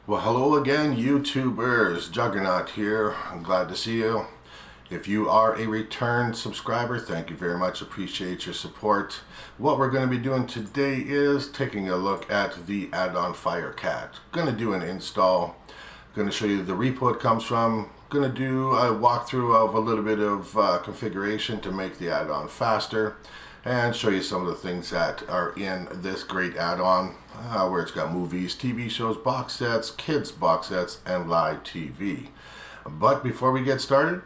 Well, hello again, YouTubers. Juggernaut here. I'm glad to see you. If you are a return subscriber, thank you very much. Appreciate your support. What we're going to be doing today is taking a look at the add-on FireCat. Going to do an install. Going to show you the repo it comes from. Going to do a walkthrough of a little bit of configuration to make the add-on faster, and show you some of the things that are in this great add-on, where it's got movies, TV shows, box sets, kids box sets, and live TV. But before we get started,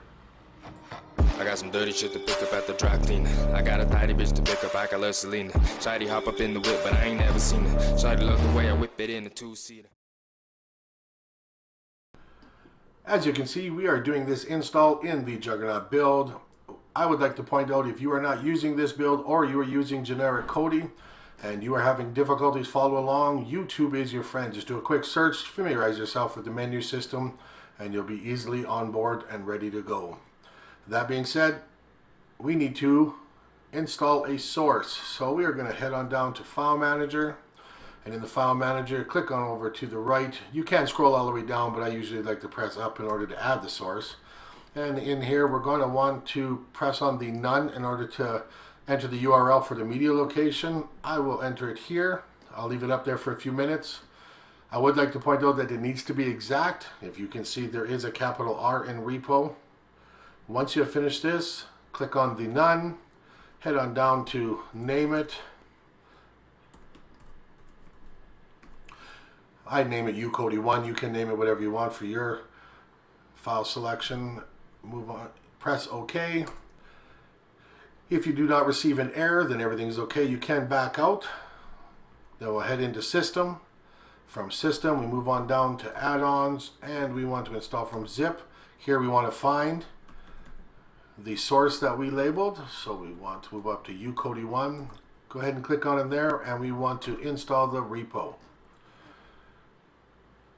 I got some dirty shit to pick up at the dry clean. I got a tidy bitch to pick up, I got Selena. Shady hop up in the whip, but I ain't never seen it. Shady love the way I whip it in a two-seater. as you can see, we are doing this install in the Juggernaut build. I would like to point out, if you are not using this build or you are using generic Kodi and you are having difficulties follow along, YouTube is your friend. Just do a quick search, familiarize yourself with the menu system, and you'll be easily on board and ready to go. That being said, we need to install a source. So we are going to head on down to File Manager, and in the File Manager, click on over to the right. You can scroll all the way down, but I usually like to press up in order to add the source. And in here, we're going to want to press on the none in order to enter the URL for the media location. I will enter it here. I'll leave it up there for a few minutes. I would like to point out that it needs to be exact. If you can see, there is a capital R in Repo. Once you have finished this, click on the none, head on down to name it. I name it Kodi1. You can name it whatever you want for your file selection. Move on, press OK. If you do not receive an error, then everything is okay. You can back out. Then we'll head into System. From System, we move on down to Add-ons, and we want to install from Zip. Here we want to find the source that we labeled. So we want to move up to Kodi1. Go ahead and click on it there, and we want to install the repo.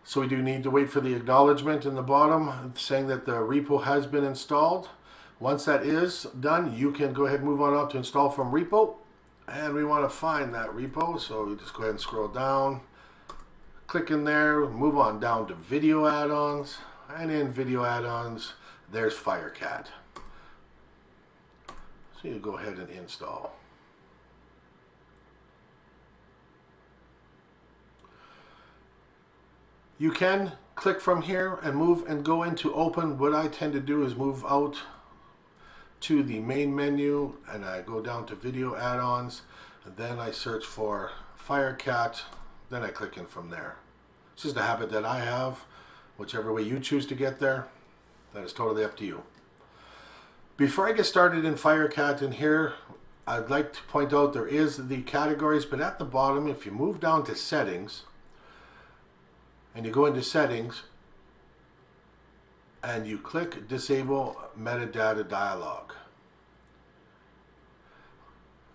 So we do need to wait for the acknowledgement in the bottom saying that the repo has been installed. Once that is done, you can go ahead and move on up to install from repo. And we want to find that repo, so we just go ahead and scroll down, click in there, move on down to video add-ons, and in video add-ons, there's FireCat. So you go ahead and install. You can click from here and move and go into open. What I tend to do is move out to the main menu, and I go down to video add-ons, and then I search for FireCat, then I click in from there. It's just a habit that I have. Whichever way you choose to get there, that is totally up to you. Before I get started in FireCat in here, I'd like to point out there is the categories, but at the bottom, if you move down to settings, and you go into settings and you click disable metadata dialog.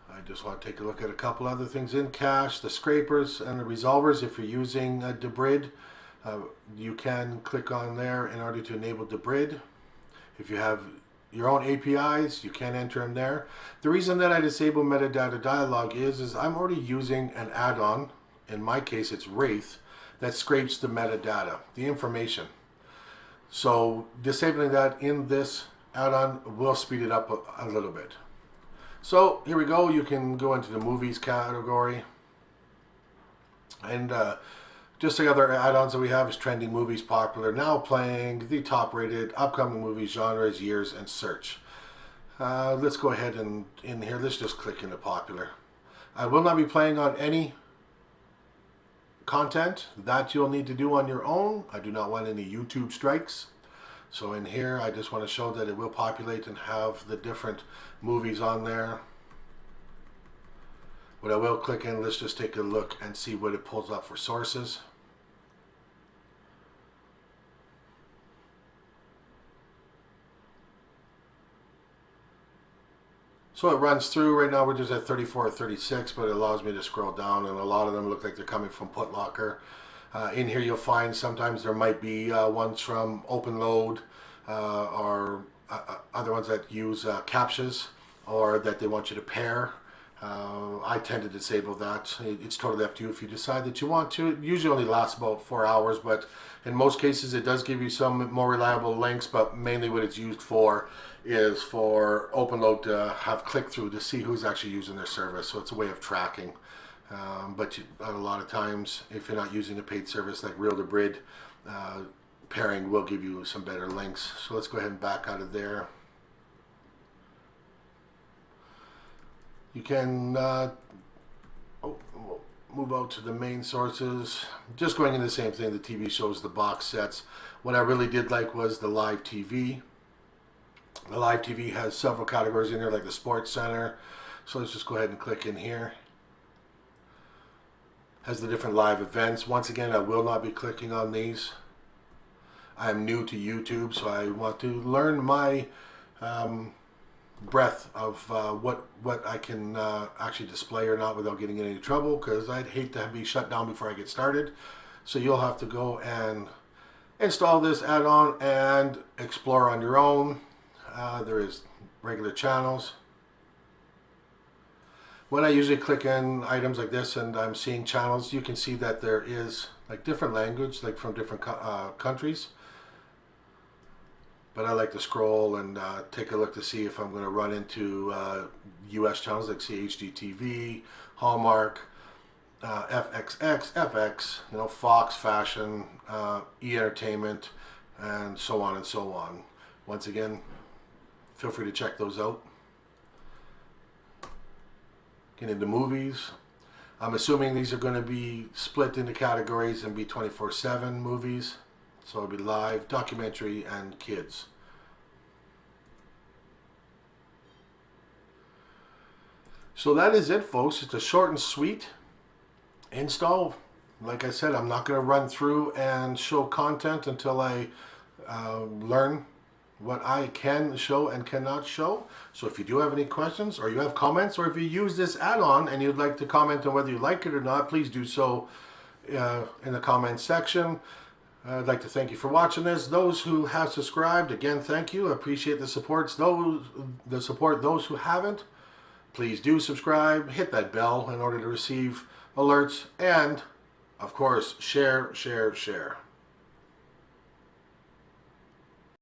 I just want to take a look at a couple other things in cache, the scrapers and the resolvers. If you're using Debrid, you can click on there in order to enable Debrid. If you have your own APIs, you can enter them there. The reason that I disable metadata dialog is I'm already using an add-on. In my case, it's Wraith, that scrapes the metadata, the information. So disabling that in this add-on will speed it up a little bit. So here we go. You can go into the movies category, and just the other add-ons that we have is trending movies, popular, now playing, the top rated, upcoming movies, genres, years, and search. Let's go ahead and in here, let's just click into popular. I will not be playing on any content that you'll need to do on your own. I do not want any YouTube strikes. So in here, I just want to show that it will populate and have the different movies on there. What I will click in, let's just take a look and see what it pulls up for sources. So it runs through. Right now we're just at 34 or 36, but it allows me to scroll down, and a lot of them look like they're coming from Putlocker. In here you'll find sometimes there might be ones from OpenLoad or other ones that use CAPTCHAs, or that they want you to pair I tend to disable that. It's totally up to you if you decide that you want to. It usually only lasts about 4 hours, but in most cases it does give you some more reliable links, but mainly what it's used for is for OpenLoad to have click-through to see who's actually using their service. So it's a way of tracking. But a lot of times, if you're not using a paid service like Real-Debrid, pairing will give you some better links. So let's go ahead and back out of there. You can move out to the main sources. Just going in the same thing, the TV shows, the box sets. What I really did like was the live TV. The live TV has several categories in there, like the Sports Center. So let's just go ahead and click in here. Has the different live events. Once again, I will not be clicking on these. I am new to YouTube, so I want to learn my breadth of what I can actually display or not without getting in any trouble, because I'd hate to be shut down before I get started. So you'll have to go and install this add-on and explore on your own. There is regular channels. When I usually click in items like this and I'm seeing channels, you can see that there is like different language, like from different countries. But I like to scroll and take a look to see if I'm going to run into US channels like CHD-TV, Hallmark, FXX, FX, you know, Fox, Fashion, E-Entertainment, and so on and so on. Once again, feel free to check those out. Get into movies. I'm assuming these are going to be split into categories and be 24/7 movies. So it'll be live, documentary, and kids. So that is it, folks. It's a short and sweet install. Like I said, I'm not going to run through and show content until I learn what I can show and cannot show. So if you do have any questions, or you have comments, or if you use this add-on and you'd like to comment on whether you like it or not, please do so in the comments section. I'd like to thank you for watching this. Those who have subscribed, again, thank you. I appreciate the support. Those who haven't, please do subscribe. Hit that bell in order to receive alerts. And, of course, share, share, share.